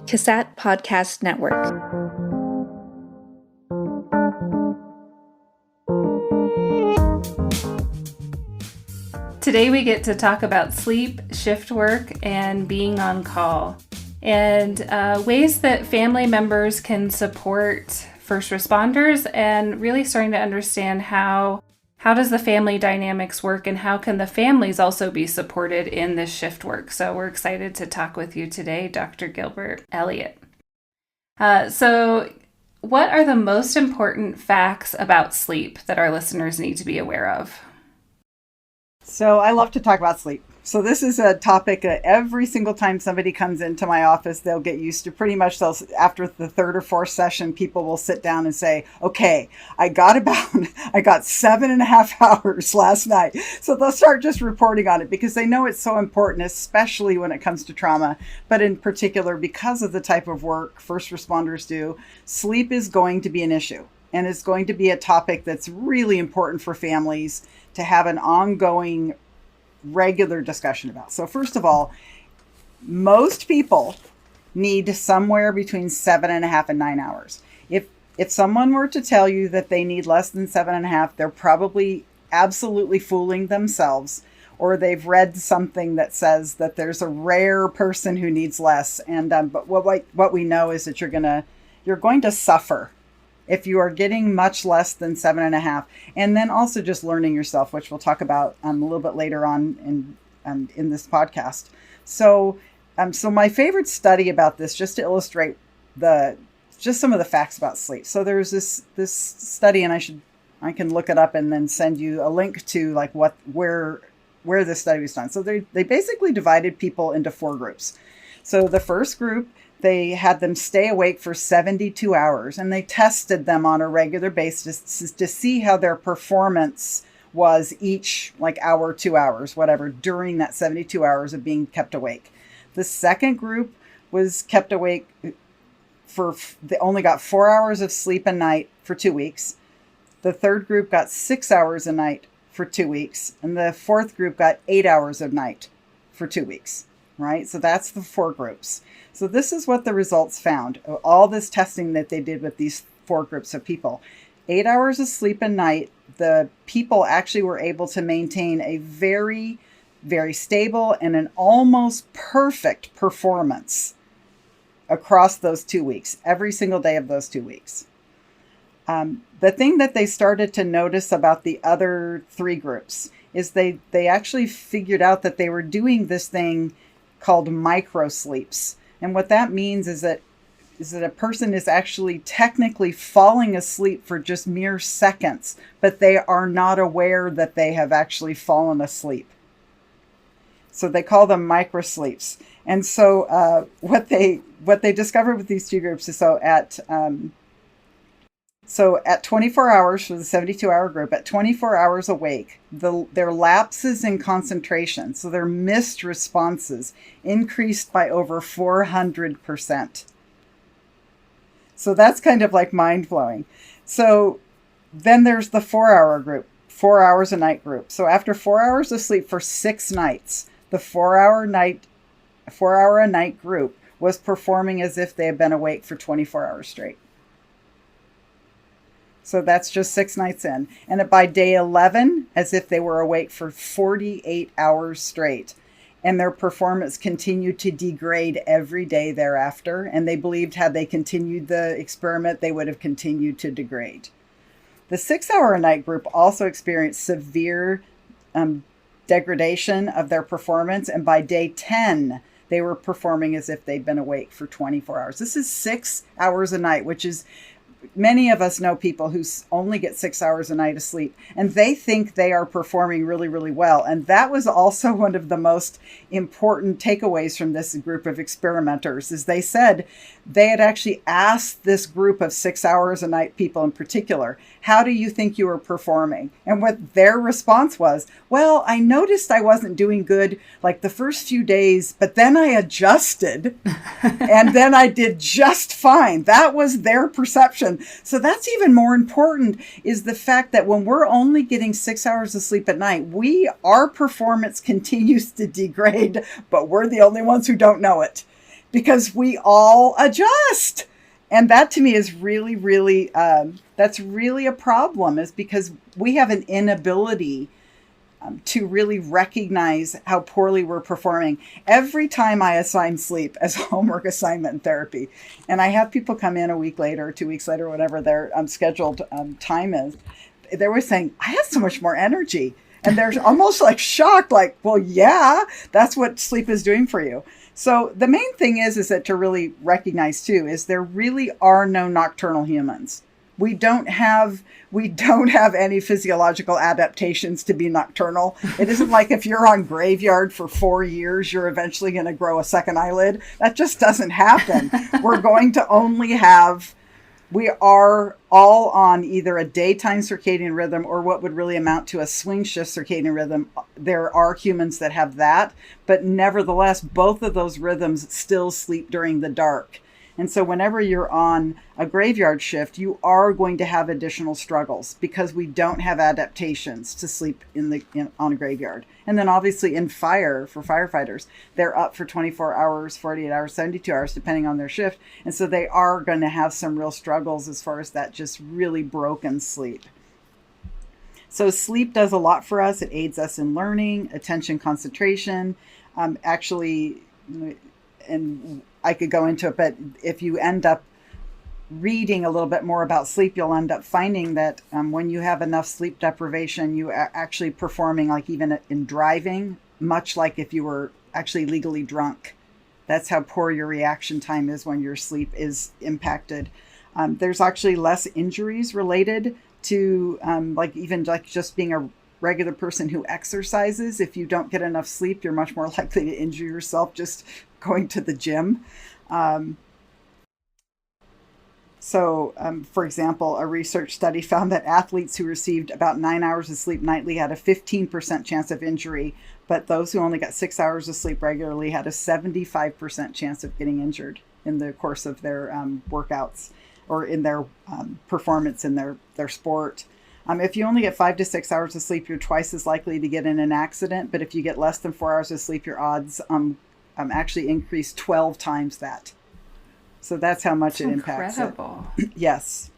CASAT Podcast Network. Today we get to talk about sleep, shift work, and being on call, and ways that family members can support first responders, and really starting to understand how does the family dynamics work and how can the families also be supported in this shift work. So we're excited to talk with you today, Dr. Gilbert-Eliot. So what are the most important facts about sleep that our listeners need to be aware of? So I love to talk about sleep. So this is a topic that every single time somebody comes into my office, they'll get used to. Pretty much after the third or fourth session, people will sit down and say, okay, I got 7.5 hours last night. So they'll start just reporting on it because they know it's so important, especially when it comes to trauma. But in particular, because of the type of work first responders do, sleep is going to be an issue. And it's going to be a topic that's really important for families to have an ongoing, regular discussion about. So first of all, most people need somewhere between 7.5 and 9 hours. If someone were to tell you that they need less than 7.5, they're probably absolutely fooling themselves, or they've read something that says that there's a rare person who needs less. And but what we know is that you're going to suffer if you are getting much less than 7.5, and then also just learning yourself, which we'll talk about a little bit later on in this podcast. So my favorite study about this, just to illustrate just some of the facts about sleep. So there's this study, and I can look it up and then send you a link to like where this study was done. So they basically divided people into 4 groups. So the first group, they had them stay awake for 72 hours, and they tested them on a regular basis to see how their performance was each hour, 2 hours, whatever, during that 72 hours of being kept awake. The second group was kept awake they only got 4 hours of sleep a night for 2 weeks. The third group got 6 hours a night for 2 weeks. And the fourth group got 8 hours a night for 2 weeks, right? So that's the 4 groups. So this is what the results found. All this testing that they did with these 4 groups of people. 8 hours of sleep a night, the people actually were able to maintain a very, very stable and an almost perfect performance across those 2 weeks, every single day of those 2 weeks. The thing that they started to notice about the other 3 groups is they actually figured out that they were doing this thing called micro sleeps. And what that means is that a person is actually technically falling asleep for just mere seconds, but they are not aware that they have actually fallen asleep. So they call them micro sleeps. And so what they discovered with these 2 groups is so at 24 hours for the 72-hour group, at 24 hours awake, their lapses in concentration, so their missed responses, increased by over 400%. So that's kind of like mind-blowing. So then there's the 4-hour group, 4 hours a night group. So after 4 hours of sleep for 6 nights, the 4-hour a night group was performing as if they had been awake for 24 hours straight. So that's just 6 nights in. And by day 11, as if they were awake for 48 hours straight. And their performance continued to degrade every day thereafter. And they believed had they continued the experiment, they would have continued to degrade. The 6-hour a night group also experienced severe degradation of their performance. And by day 10, they were performing as if they'd been awake for 24 hours. This is 6 hours a night, which is... Many of us know people who only get 6 hours a night of sleep, and they think they are performing really, really well. And that was also one of the most important takeaways from this group of experimenters, is they said they had actually asked this group of 6 hours a night people in particular, how do you think you were performing? And what their response was, well, I noticed I wasn't doing good like the first few days, but then I adjusted and then I did just fine. That was their perception. So that's even more important, is the fact that when we're only getting 6 hours of sleep at night, our performance continues to degrade, but we're the only ones who don't know it. because we all adjust. And that to me is really, really, that's really a problem, is because we have an inability to really recognize how poorly we're performing. Every time I assign sleep as a homework assignment in therapy, and I have people come in a week later, 2 weeks later, whatever their scheduled time is, they were saying, I have so much more energy. And they're almost like shocked, like, well, yeah, that's what sleep is doing for you. So the main thing is that to really recognize too, is there really are no nocturnal humans. We don't have any physiological adaptations to be nocturnal. It isn't like if you're on graveyard for 4 years, you're eventually going to grow a second eyelid. That just doesn't happen. We're going to only have, we are all on either a daytime circadian rhythm or what would really amount to a swing shift circadian rhythm. There are humans that have that, but nevertheless, both of those rhythms still sleep during the dark. And so whenever you're on a graveyard shift, you are going to have additional struggles because we don't have adaptations to sleep on a graveyard. And then obviously in fire, for firefighters, they're up for 24 hours, 48 hours, 72 hours, depending on their shift. And so they are going to have some real struggles as far as that just really broken sleep. So sleep does a lot for us. It aids us in learning, attention, concentration, actually, and I could go into it, but if you end up reading a little bit more about sleep, you'll end up finding that when you have enough sleep deprivation, you are actually performing like even in driving, much like if you were actually legally drunk. That's how poor your reaction time is when your sleep is impacted. There's actually less injuries related to even just being a regular person who exercises. If you don't get enough sleep, you're much more likely to injure yourself just going to the gym. For example, a research study found that athletes who received about 9 hours of sleep nightly had a 15% chance of injury, but those who only got 6 hours of sleep regularly had a 75% chance of getting injured in the course of their workouts or in their performance in their sport. If you only get 5 to 6 hours of sleep, you're twice as likely to get in an accident. But if you get less than 4 hours of sleep, your odds actually increase 12 times that. So that's how much it impacts it. Incredible. Yes.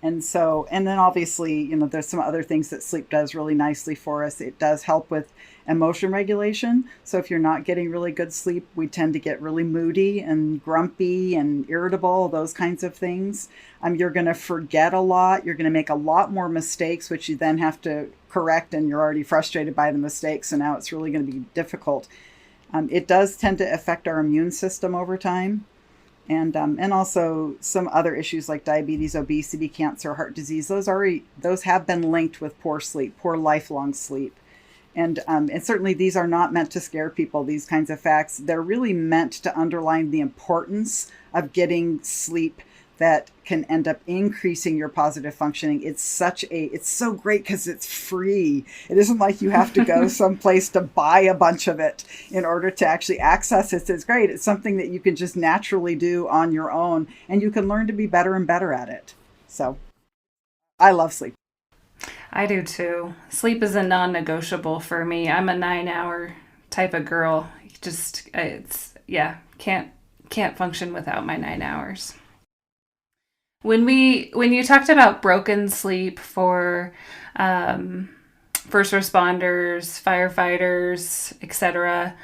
And then obviously, there's some other things that sleep does really nicely for us. It does help with emotion regulation. So if you're not getting really good sleep, we tend to get really moody and grumpy and irritable, those kinds of things. You're going to forget a lot. You're going to make a lot more mistakes, which you then have to correct, and you're already frustrated by the mistakes. So now it's really going to be difficult. It does tend to affect our immune system over time. And also some other issues like diabetes, obesity, cancer, heart disease. Those have been linked with poor sleep, poor lifelong sleep. And certainly these are not meant to scare people, these kinds of facts. They're really meant to underline the importance of getting sleep that can end up increasing your positive functioning. It's so great because it's free. It isn't like you have to go someplace to buy a bunch of it in order to actually access it. It's great. It's something that you can just naturally do on your own, and you can learn to be better and better at it. So I love sleep. I do too. Sleep is a non-negotiable for me. I'm a 9-hour type of girl. Can't function without my 9 hours. When you talked about broken sleep for first responders, firefighters, etc.,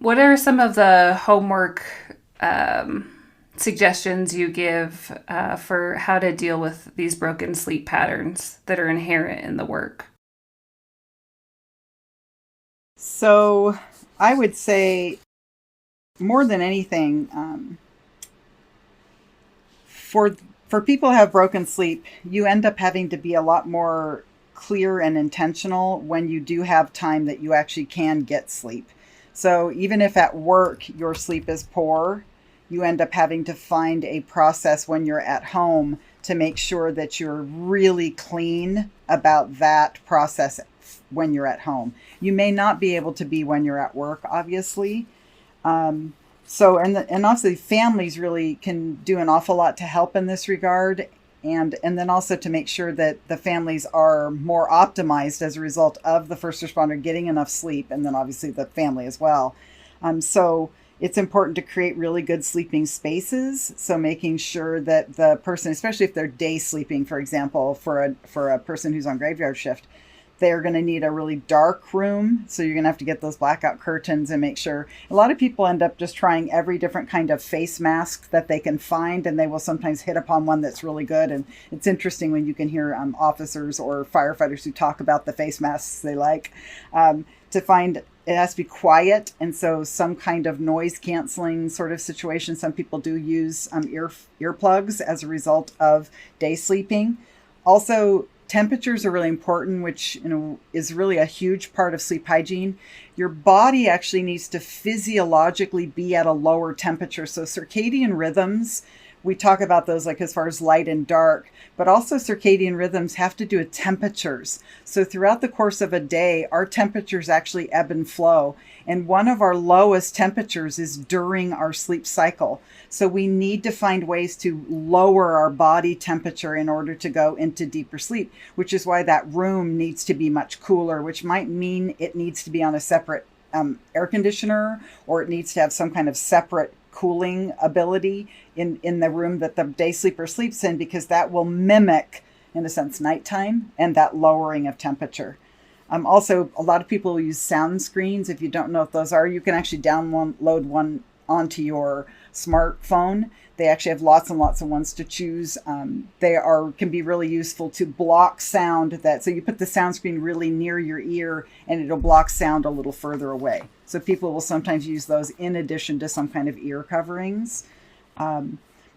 what are some of the homework suggestions you give for how to deal with these broken sleep patterns that are inherent in the work? So I would say more than anything, for people who have broken sleep, you end up having to be a lot more clear and intentional when you do have time that you actually can get sleep. So even if at work your sleep is poor, you end up having to find a process when you're at home to make sure that you're really clean about that process when you're at home. You may not be able to be when you're at work, obviously. And obviously families really can do an awful lot to help in this regard. And then also to make sure that the families are more optimized as a result of the first responder getting enough sleep, and then obviously the family as well. So It's important to create really good sleeping spaces. So making sure that the person, especially if they're day sleeping, for example, for a person who's on graveyard shift, they're going to need a really dark room. So you're going to have to get those blackout curtains and make sure. A lot of people end up just trying every different kind of face mask that they can find, and they will sometimes hit upon one that's really good. And it's interesting when you can hear officers or firefighters who talk about the face masks they like, to find it has to be quiet. And so some kind of noise canceling sort of situation. Some people do use earplugs as a result of day sleeping. Also, temperatures are really important, which is really a huge part of sleep hygiene. Your body actually needs to physiologically be at a lower temperature. So circadian rhythms, we talk about those like as far as light and dark, but also circadian rhythms have to do with temperatures. So throughout the course of a day, our temperatures actually ebb and flow. And one of our lowest temperatures is during our sleep cycle. So we need to find ways to lower our body temperature in order to go into deeper sleep, which is why that room needs to be much cooler, which might mean it needs to be on a separate air conditioner, or it needs to have some kind of separate cooling ability in the room that the day sleeper sleeps in, because that will mimic, in a sense, nighttime and that lowering of temperature. Also, a lot of people use sound screens. If you don't know what those are, you can actually download one onto your smartphone. They actually have lots and lots of ones to choose. They can be really useful to block sound. So you put the sound screen really near your ear and it'll block sound a little further away. So people will sometimes use those in addition to some kind of ear coverings.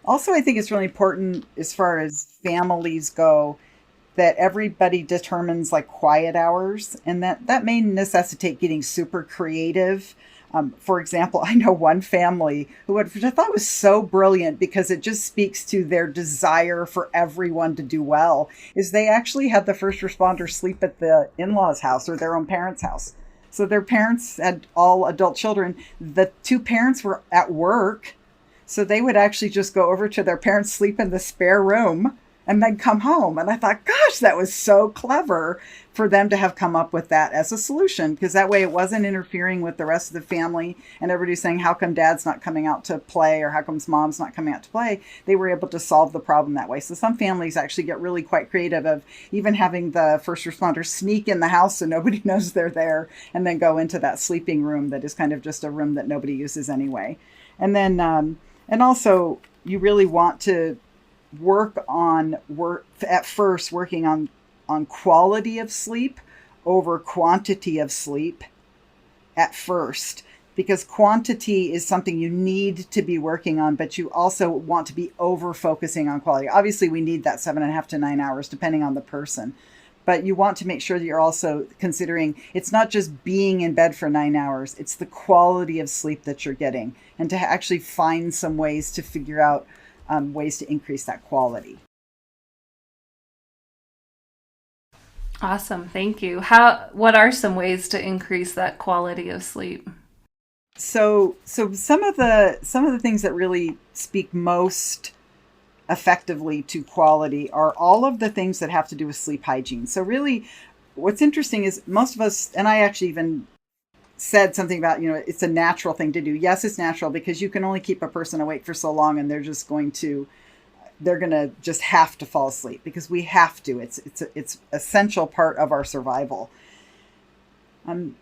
Also, I think it's really important as far as families go that everybody determines like quiet hours, and that may necessitate getting super creative. For example, I know one family which I thought was so brilliant because it just speaks to their desire for everyone to do well, is they actually had the first responders sleep at the in-laws' house or their own parents' house. So their parents had all adult children. The two parents were at work, so they would actually just go over to their parents' sleep in the spare room and then come home. And I thought, gosh, that was so clever for them to have come up with that as a solution, because that way it wasn't interfering with the rest of the family and everybody saying, how come dad's not coming out to play, or how comes mom's not coming out to play? They were able to solve the problem that way. So some families actually get really quite creative of even having the first responders sneak in the house so nobody knows they're there, and then go into that sleeping room that is kind of just a room that nobody uses anyway. And then, and also you really want to working on quality of sleep over quantity of sleep at first, because quantity is something you need to be working on, but you also want to be over focusing on quality. Obviously, we need that 7.5 to 9 hours, depending on the person, but you want to make sure that you're also considering it's not just being in bed for 9 hours, it's the quality of sleep that you're getting, and to actually find some ways to figure out ways to increase that quality. Awesome. Thank you. What are some ways to increase that quality of sleep? So some of the things that really speak most effectively to quality are all of the things that have to do with sleep hygiene. So really what's interesting is most of us, and I actually even said something about, it's a natural thing to do. Yes, it's natural, because you can only keep a person awake for so long, and they're going to just have to fall asleep, because we have to. It's essential part of our survival.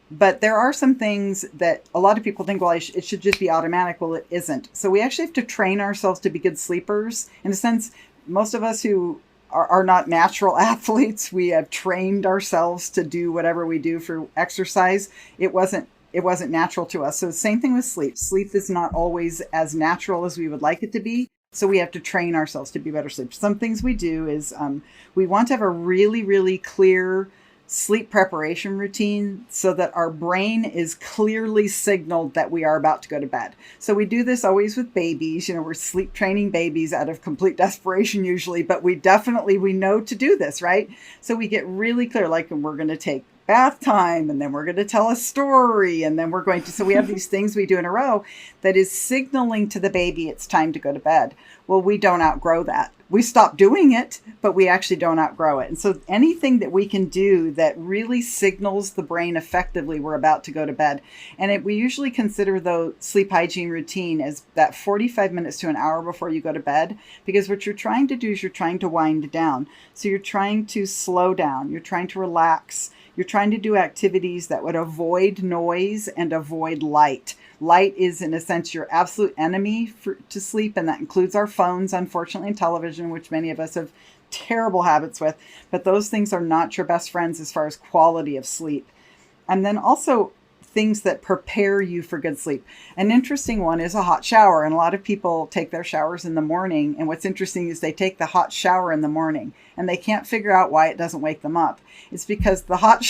But there are some things that a lot of people think, well, it should just be automatic. Well, it isn't. So we actually have to train ourselves to be good sleepers. In a sense, most of us who are not natural athletes, we have trained ourselves to do whatever we do for exercise. It wasn't natural to us. So the same thing with sleep. Sleep is not always as natural as we would like it to be. So we have to train ourselves to be better sleepers. Some things we do is we want to have a really, really clear sleep preparation routine so that our brain is clearly signaled that we are about to go to bed. So we do this always with babies. We're sleep training babies out of complete desperation usually, but we know to do this, right? So we get really clear, like we're going to take bath time, and then we're going to tell a story, and then we're going to, so we have these things we do in a row that is signaling to the baby it's time to go to bed. Well, we don't outgrow that. We stop doing it, but we actually don't outgrow it. And so anything that we can do that really signals the brain effectively we're about to go to bed. And we usually consider the sleep hygiene routine as that 45 minutes to an hour before you go to bed, because what you're trying to do is you're trying to wind down. So you're trying to slow down. You're trying to relax. You're trying to do activities that would avoid noise and avoid light. Light is, in a sense, your absolute enemy to sleep, and that includes our phones, unfortunately, and television, which many of us have terrible habits with. But those things are not your best friends as far as quality of sleep. And then also things that prepare you for good sleep. An interesting one is a hot shower, and a lot of people take their showers in the morning. And what's interesting is they take the hot shower in the morning, and they can't figure out why it doesn't wake them up. It's because the hot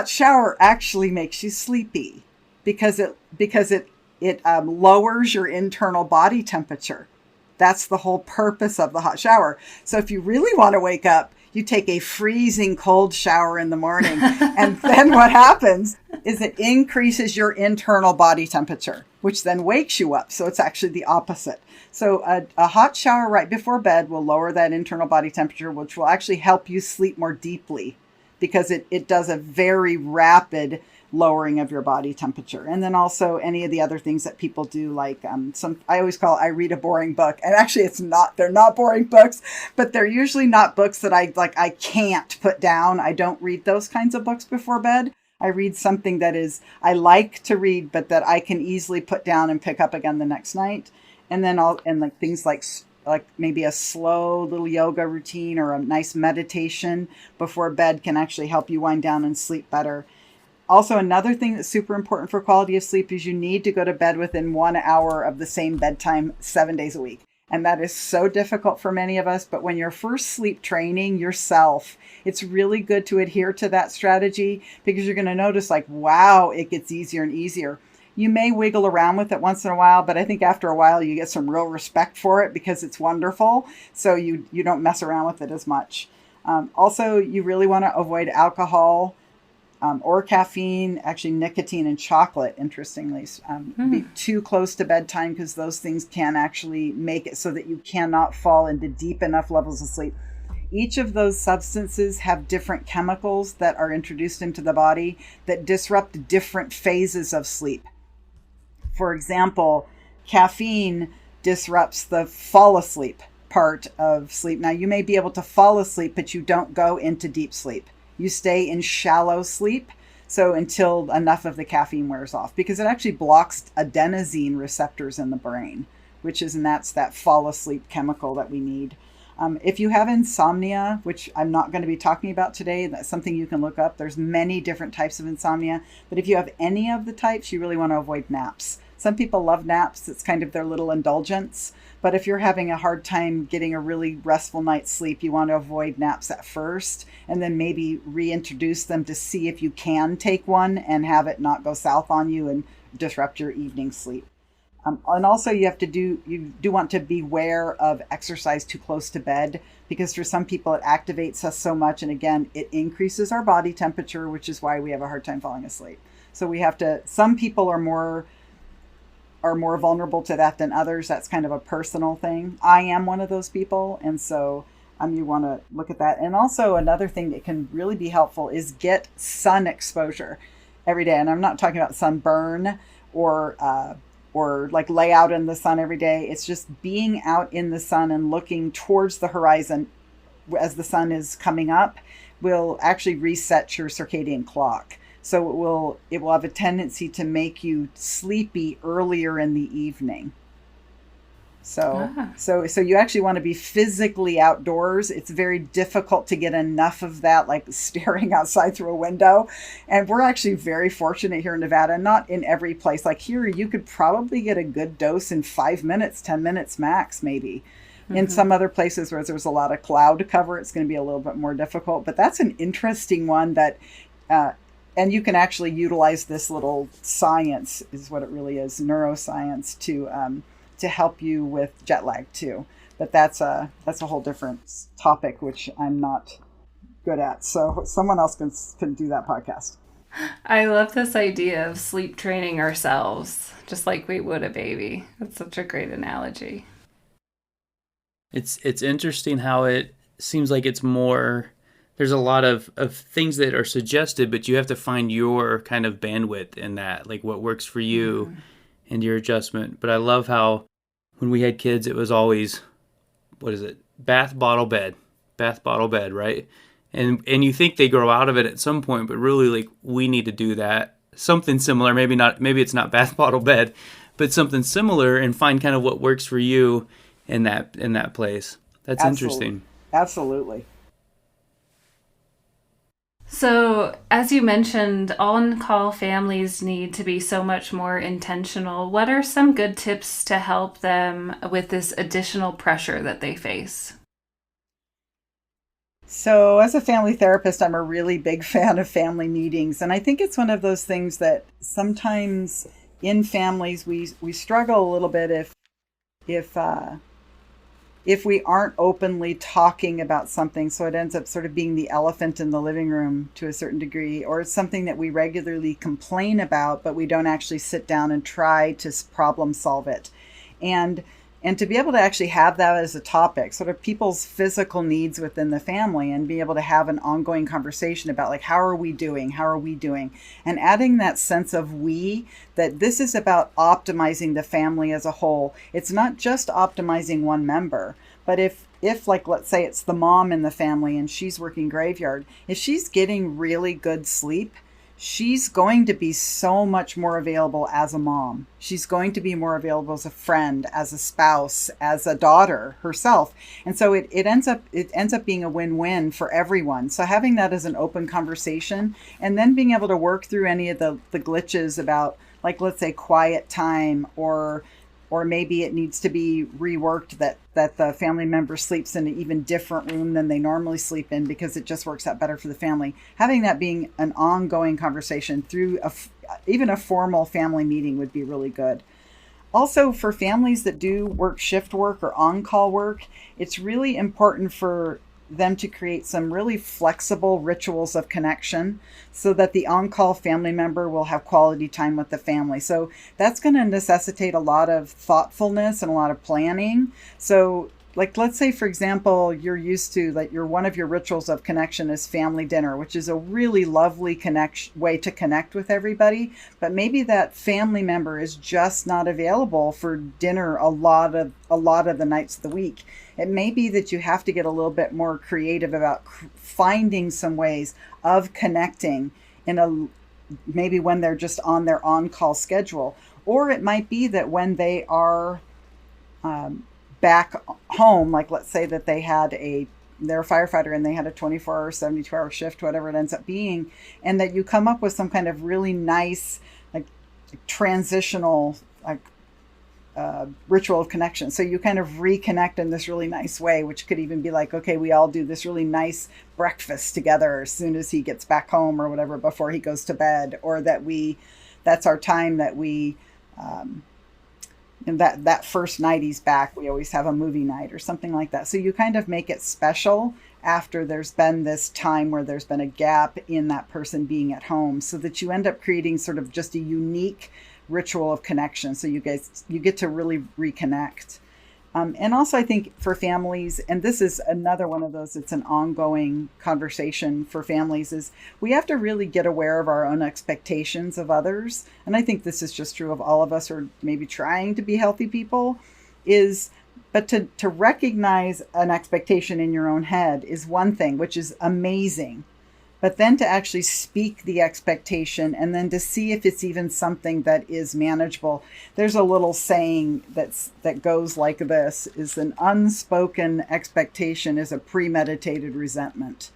shower actually makes you sleepy. Because it lowers your internal body temperature. That's the whole purpose of the hot shower. So if you really want to wake up, you take a freezing cold shower in the morning. And then what happens is it increases your internal body temperature, which then wakes you up. So it's actually the opposite. So a hot shower right before bed will lower that internal body temperature, which will actually help you sleep more deeply, because it does a very rapid lowering of your body temperature. And then also any of the other things that people do, like I always call, I read a boring book. And actually they're not boring books, but they're usually not books that I can't put down. I don't read those kinds of books before bed. I read something that I like to read, but that I can easily put down and pick up again the next night. And then things like maybe a slow little yoga routine or a nice meditation before bed can actually help you wind down and sleep better. Also, another thing that's super important for quality of sleep is you need to go to bed within 1 hour of the same bedtime 7 days a week. And that is so difficult for many of us. But when you're first sleep training yourself, it's really good to adhere to that strategy, because you're going to notice wow, it gets easier and easier. You may wiggle around with it once in a while, but I think after a while you get some real respect for it because it's wonderful. So you don't mess around with it as much. Also, you really want to avoid alcohol or caffeine, actually nicotine and chocolate, interestingly. Be too close to bedtime, because those things can actually make it so that you cannot fall into deep enough levels of sleep. Each of those substances have different chemicals that are introduced into the body that disrupt different phases of sleep. For example, caffeine disrupts the fall asleep part of sleep. Now, you may be able to fall asleep, but you don't go into deep sleep. You stay in shallow sleep, so until enough of the caffeine wears off, because it actually blocks adenosine receptors in the brain, that's that fall asleep chemical that we need. If you have insomnia, which I'm not going to be talking about today, that's something you can look up. There's many different types of insomnia, but if you have any of the types, you really want to avoid naps. Some people love naps. It's kind of their little indulgence. But if you're having a hard time getting a really restful night's sleep, you want to avoid naps at first, and then maybe reintroduce them to see if you can take one and have it not go south on you and disrupt your evening sleep. And also you do want to beware of exercise too close to bed, because for some people it activates us so much. And again, it increases our body temperature, which is why we have a hard time falling asleep. So some people are more vulnerable to that than others. That's kind of a personal thing. I am one of those people. And so you want to look at that. And also another thing that can really be helpful is get sun exposure every day. And I'm not talking about sunburn or lay out in the sun every day. It's just being out in the sun and looking towards the horizon as the sun is coming up will actually reset your circadian clock. So it will have a tendency to make you sleepy earlier in the evening. So you actually want to be physically outdoors. It's very difficult to get enough of that, like staring outside through a window. And we're actually very fortunate here in Nevada, not in every place. Like here, you could probably get a good dose in 5 minutes, 10 minutes max, maybe. In some other places where there's a lot of cloud cover, it's going to be a little bit more difficult. But that's an interesting one that, and you can actually utilize this little science, is what it really is, neuroscience, to help you with jet lag too. But that's a whole different topic, which I'm not good at. So someone else can do that podcast. I love this idea of sleep training ourselves, just like we would a baby. That's such a great analogy. It's interesting how it seems like it's more, there's a lot of things that are suggested, but you have to find your kind of bandwidth in that, like what works for you and your adjustment. But I love how when we had kids, it was always, what is it? Bath, bottle, bed, right? And you think they grow out of it at some point, but really, like, we need to do that. Something similar, maybe it's not bath, bottle, bed, but something similar, and find kind of what works for you in that place. That's interesting. Absolutely. So, as you mentioned, on-call families need to be so much more intentional. What are some good tips to help them with this additional pressure that they face? So as a family therapist, I'm a really big fan of family meetings. And I think it's one of those things that sometimes in families we struggle a little bit if we aren't openly talking about something. So it ends up sort of being the elephant in the living room to a certain degree, or it's something that we regularly complain about, but we don't actually sit down and try to problem solve it. And to be able to actually have that as a topic, sort of people's physical needs within the family, and be able to have an ongoing conversation about, like, how are we doing? And adding that sense of that this is about optimizing the family as a whole. It's not just optimizing one member, but if like, let's say it's the mom in the family and she's working graveyard, if she's getting really good sleep, she's going to be so much more available as a mom. She's going to be more available as a friend, as a spouse, as a daughter herself. And so it ends up being a win-win for everyone. So having that as an open conversation, and then being able to work through any of the glitches about, like, let's say quiet time, or maybe it needs to be reworked that the family member sleeps in an even different room than they normally sleep in because it just works out better for the family. Having that being an ongoing conversation through even a formal family meeting would be really good. Also, for families that do work shift work or on-call work, it's really important for them to create some really flexible rituals of connection so that the on-call family member will have quality time with the family. So that's going to necessitate a lot of thoughtfulness and a lot of planning. So, like, let's say, for example, you're used to, like, one of your rituals of connection is family dinner, which is a really lovely way to connect with everybody. But maybe that family member is just not available for dinner a lot of the nights of the week. It may be that you have to get a little bit more creative about finding some ways of connecting maybe when they're just on their on-call schedule. Or it might be that when they are back home, like, let's say that they're a firefighter and they had a 24-hour, 72-hour shift, whatever it ends up being, and that you come up with some kind of really nice, like, transitional, like, ritual of connection. So you kind of reconnect in this really nice way, which could even be like, okay, we all do this really nice breakfast together as soon as he gets back home or whatever, before he goes to bed, or that's our time that we, and that first night he's back, we always have a movie night or something like that. So you kind of make it special after there's been this time where there's been a gap in that person being at home, so that you end up creating sort of just a unique ritual of connection. So you get to really reconnect. And also, I think for families, and this is another one of those, it's an ongoing conversation for families, is we have to really get aware of our own expectations of others. And I think this is just true of all of us, or maybe trying to be healthy people, but to recognize an expectation in your own head is one thing, which is amazing. But then to actually speak the expectation, and then to see if it's even something that is manageable. There's a little saying that goes like this, is an unspoken expectation is a premeditated resentment.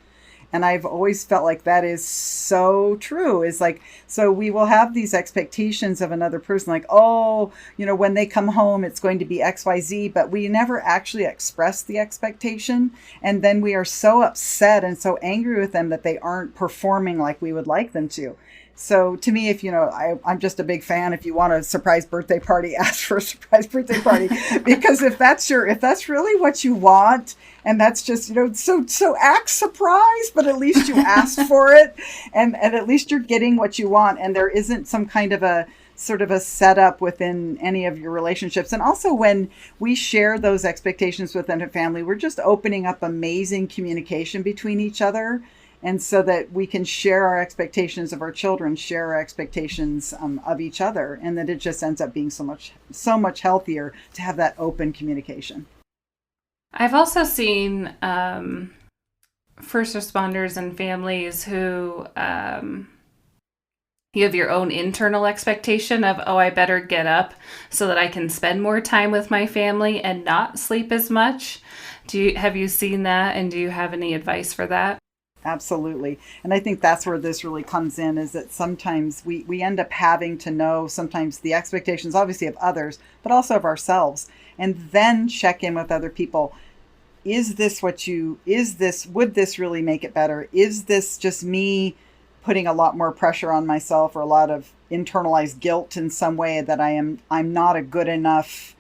And I've always felt like that is so true. It's like, so we will have these expectations of another person, like, oh, when they come home, it's going to be XYZ, but we never actually express the expectation. And then we are so upset and so angry with them that they aren't performing like we would like them to. So to me, if, I'm just a big fan. If you want a surprise birthday party, ask for a surprise birthday party, because if that's really what you want, and that's just, so act surprised, but at least you asked for it, and at least you're getting what you want, and there isn't some kind of a sort of a setup within any of your relationships. And also, when we share those expectations within a family, we're just opening up amazing communication between each other. And so that we can share our expectations of our children, share our expectations of each other, and that it just ends up being so much healthier to have that open communication. I've also seen first responders and families who you have your own internal expectation of, I better get up so that I can spend more time with my family and not sleep as much. Have you seen that, and do you have any advice for that? Absolutely. And I think that's where this really comes in, is that sometimes we end up having to know sometimes the expectations, obviously, of others, but also of ourselves, and then check in with other people. Would this really make it better? Is this just me putting a lot more pressure on myself, or a lot of internalized guilt in some way that I'm not a good enough,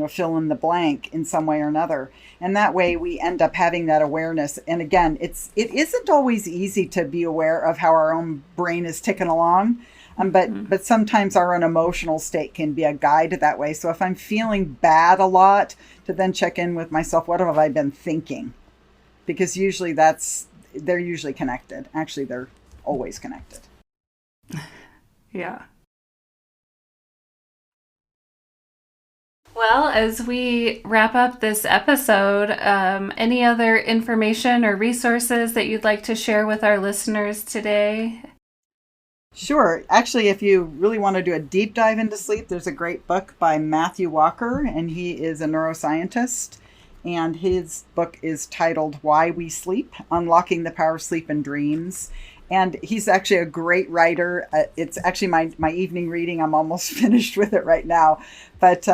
fill in the blank in some way or another. And that way we end up having that awareness. And again, it isn't always easy to be aware of how our own brain is ticking along. But sometimes our own emotional state can be a guide that way. So if I'm feeling bad a lot, to then check in with myself, what have I been thinking? Because usually they're usually connected. Actually, they're always connected. Yeah. Well, as we wrap up this episode, any other information or resources that you'd like to share with our listeners today? Sure. Actually, if you really want to do a deep dive into sleep, there's a great book by Matthew Walker, and he is a neuroscientist. And his book is titled Why We Sleep, Unlocking the Power of Sleep and Dreams. And he's actually a great writer. It's actually my evening reading. I'm almost finished with it right now. But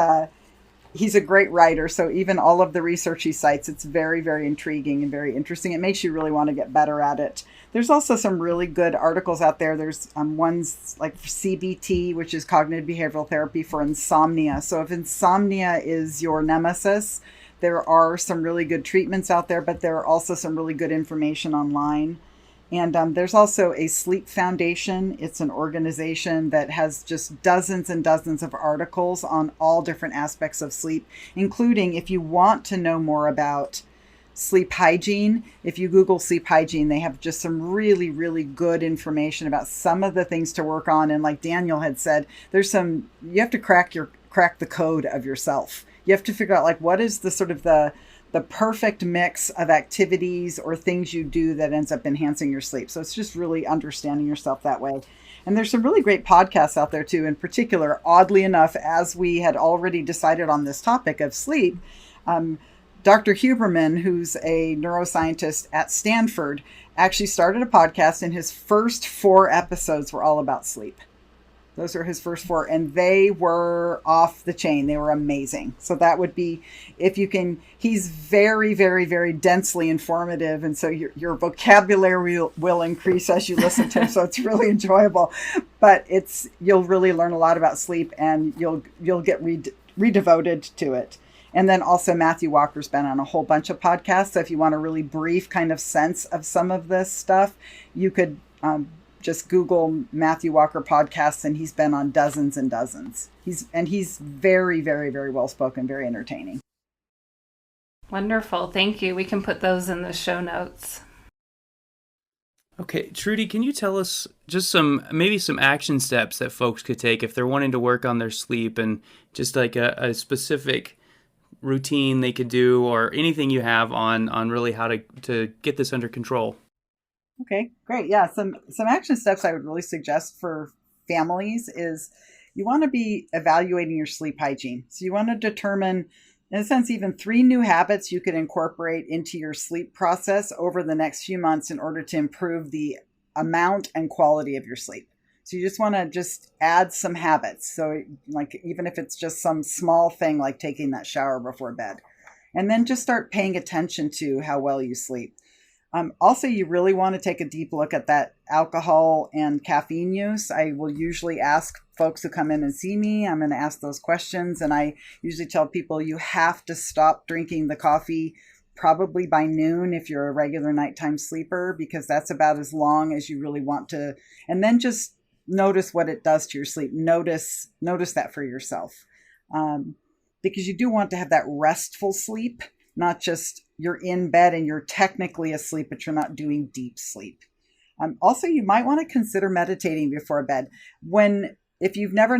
he's a great writer. So even all of the research he cites, it's very, very intriguing and very interesting. It makes you really want to get better at it. There's also some really good articles out there. There's ones like for CBT, which is cognitive behavioral therapy for insomnia. So if insomnia is your nemesis, there are some really good treatments out there, but there are also some really good information online. And there's also a Sleep Foundation. It's an organization that has just dozens and dozens of articles on all different aspects of sleep, including, if you want to know more about sleep hygiene, if you Google sleep hygiene, they have just some really, really good information about some of the things to work on. And like Daniel had said, you have to crack the code of yourself. You have to figure out what is the sort of the perfect mix of activities or things you do that ends up enhancing your sleep. So it's just really understanding yourself that way. And there's some really great podcasts out there too. In particular, oddly enough, as we had already decided on this topic of sleep, Dr. Huberman, who's a neuroscientist at Stanford, actually started a podcast, and his first 4 episodes were all about sleep. Those are his first 4, and they were off the chain. They were amazing. So that would be, if you can, he's very, very, very densely informative. And so your vocabulary will increase as you listen to him. So it's really enjoyable, but you'll really learn a lot about sleep, and you'll get redevoted to it. And then also Matthew Walker's been on a whole bunch of podcasts. So if you want a really brief kind of sense of some of this stuff, you could, just Google Matthew Walker podcasts, and he's been on dozens and dozens. He's very, very, very well spoken, very entertaining. Wonderful. Thank you. We can put those in the show notes. Okay, Trudy, can you tell us just maybe some action steps that folks could take if they're wanting to work on their sleep, and just like a specific routine they could do, or anything you have on really how to get this under control? Okay, great. Yeah, some action steps I would really suggest for families is you want to be evaluating your sleep hygiene. So you want to determine, in a sense, even 3 new habits you could incorporate into your sleep process over the next few months in order to improve the amount and quality of your sleep. So you just want to add some habits. So like, even if it's just some small thing like taking that shower before bed, and then just start paying attention to how well you sleep. Also, you really want to take a deep look at that alcohol and caffeine use. I will usually ask folks who come in and see me, I'm going to ask those questions. And I usually tell people you have to stop drinking the coffee probably by noon if you're a regular nighttime sleeper, because that's about as long as you really want to. And then just notice what it does to your sleep. Notice that for yourself. Because you do want to have that restful sleep, not just you're in bed and you're technically asleep, but you're not doing deep sleep. Also, you might want to consider meditating before bed. If you've never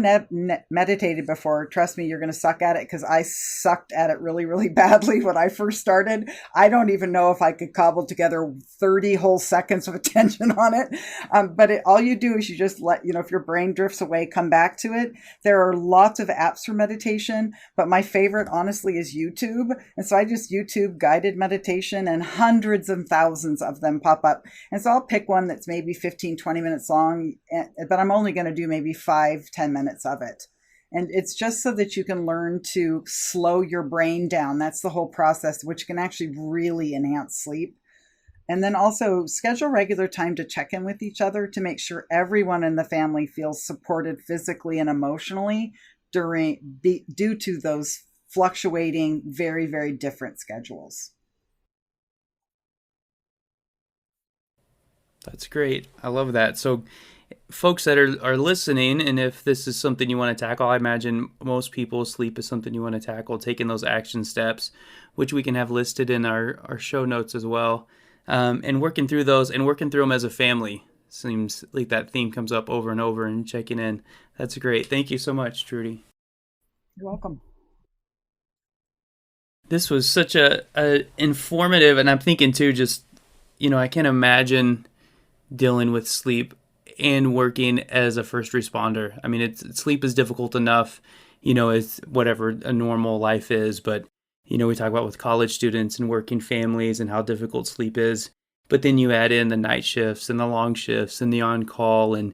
meditated before, trust me, you're going to suck at it, because I sucked at it really, really badly when I first started. I don't even know if I could cobble together 30 whole seconds of attention on it. But all you do is you just let, if your brain drifts away, come back to it. There are lots of apps for meditation, but my favorite, honestly, is YouTube. And so I just YouTube guided meditation, and hundreds and thousands of them pop up. And so I'll pick one that's maybe 15, 20 minutes long, but I'm only going to do maybe 5-10 minutes of it. And it's just so that you can learn to slow your brain down. That's the whole process, which can actually really enhance sleep. And then also schedule regular time to check in with each other to make sure everyone in the family feels supported physically and emotionally due to those fluctuating, very, very different schedules. That's great. I love that. So folks that are listening, and if this is something you want to tackle, I imagine most people, sleep is something you want to tackle, taking those action steps, which we can have listed in our show notes as well, and working through those and working through them as a family. Seems like that theme comes up over and over, and checking in. That's great. Thank you so much, Trudy. You're welcome. This was such a informative, and I'm thinking too, just, I can't imagine dealing with sleep and working as a first responder. I mean, sleep is difficult enough, as whatever a normal life is. But, we talk about with college students and working families and how difficult sleep is. But then you add in the night shifts and the long shifts and the on-call. And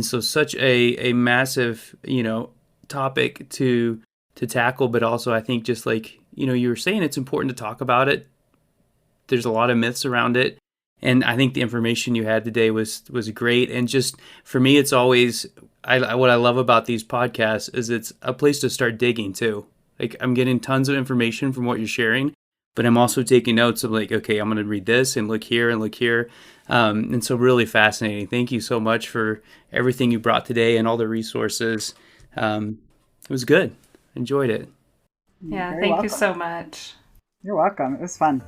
so such a massive, topic to tackle. But also, I think just like, you were saying, it's important to talk about it. There's a lot of myths around it. And I think the information you had today was great. And just for me, it's always, what I love about these podcasts is it's a place to start digging too. Like, I'm getting tons of information from what you're sharing, but I'm also taking notes of like, okay, I'm going to read this and look here and look here. And so really fascinating. Thank you so much for everything you brought today and all the resources. It was good. Enjoyed it. Yeah, thank you so much. You're welcome. It was fun.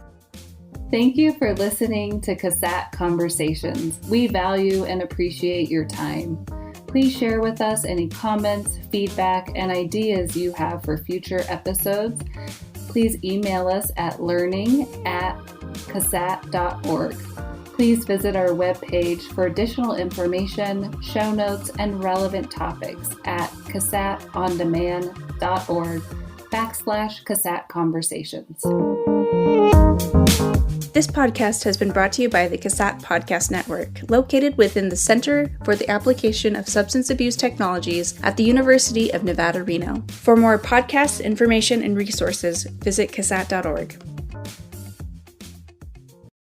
Thank you for listening to CASAT Conversations. We value and appreciate your time. Please share with us any comments, feedback, and ideas you have for future episodes. Please email us at learning@casat.org. Please visit our webpage for additional information, show notes, and relevant topics at casatondemand.org/CASAT Conversations. This podcast has been brought to you by the CASAT Podcast Network, located within the Center for the Application of Substance Abuse Technologies at the University of Nevada, Reno. For more podcasts, information, and resources, visit CASAT.org.